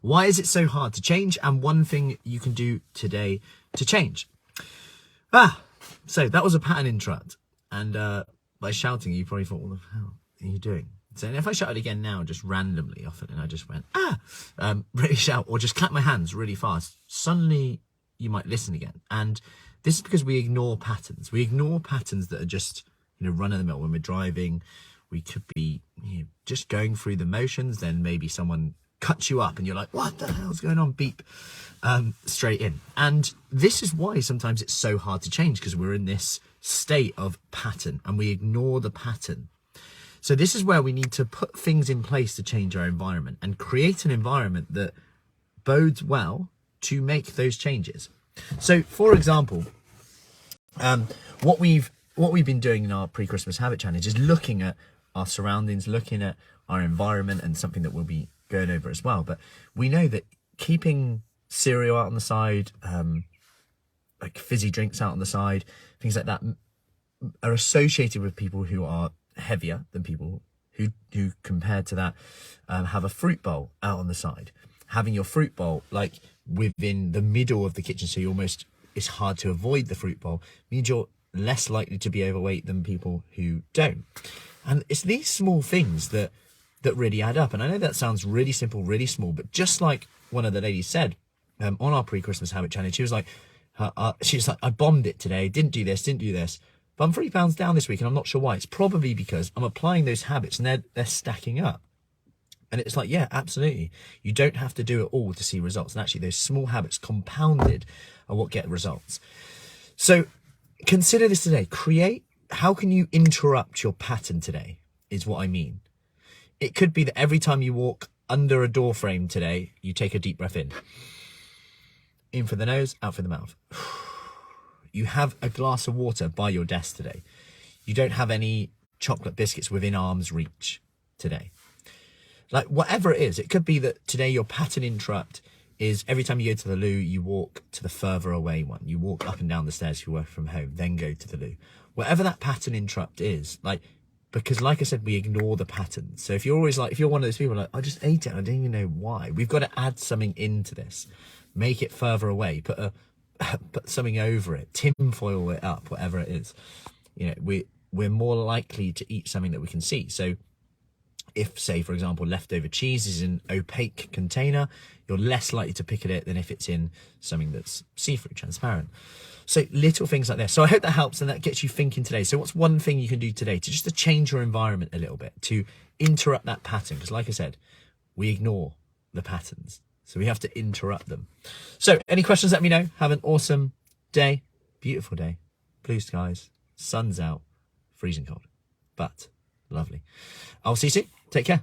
Why is it so hard to change? And one thing you can do today to change. So that was a pattern interrupt. And by shouting, you probably thought, what the hell are you doing? So if I shouted again now, just randomly often, and I just went, really shout, or just clap my hands really fast, suddenly you might listen again. And this is because we ignore patterns. We ignore patterns that are just, run of the mill. When we're driving, we could be just going through the motions. Then maybe someone cuts you up and you're like, what the hell's going on? Beep, straight in. And this is why sometimes it's so hard to change, because we're in this state of pattern and we ignore the pattern. So this is where we need to put things in place to change our environment and create an environment that bodes well to make those changes. So, for example, what we've been doing in our pre-Christmas habit challenge is looking at our surroundings, looking at our environment, and something that we'll be going over as well. But we know that keeping cereal out on the side, like fizzy drinks out on the side, things like that, are associated with people who are heavier than people who compared to that have a fruit bowl out on the side. Having your fruit bowl like within the middle of the kitchen, so it's hard to avoid the fruit bowl, means you're less likely to be overweight than people who don't. And it's these small things that really add up. And I know that sounds really simple, really small, but just like one of the ladies said on our pre-Christmas habit challenge, she was like, I bombed it today, didn't do this, but I'm 3 pounds down this week and I'm not sure why. It's probably because I'm applying those habits and they're stacking up. And it's like, yeah, absolutely. You don't have to do it all to see results. And actually those small habits compounded are what get results. So consider this today. How can you interrupt your pattern today is what I mean. It could be that every time you walk under a door frame today, you take a deep breath in. In for the nose, out for the mouth. You have a glass of water by your desk today. You don't have any chocolate biscuits within arm's reach today. Like whatever it is, it could be that today your pattern interrupt is every time you go to the loo, you walk to the further away one. You walk up and down the stairs if you work from home, then go to the loo. Whatever that pattern interrupt is, because like I said, we ignore the pattern. So if you're one of those people like, I just ate it, I don't even know why. We've got to add something into this. Make it further away, put something over it, tinfoil it up, whatever it is. We're more likely to eat something that we can see. So if, say, for example, leftover cheese is in an opaque container, you're less likely to pick at it than if it's in something that's see-through, transparent. So little things like this. So I hope that helps and that gets you thinking today. So what's one thing you can do today to change your environment a little bit, to interrupt that pattern? Because like I said, we ignore the patterns. So we have to interrupt them. So any questions, let me know. Have an awesome day. Beautiful day. Blue skies. Sun's out. Freezing cold. But lovely. I'll see you soon. Take care.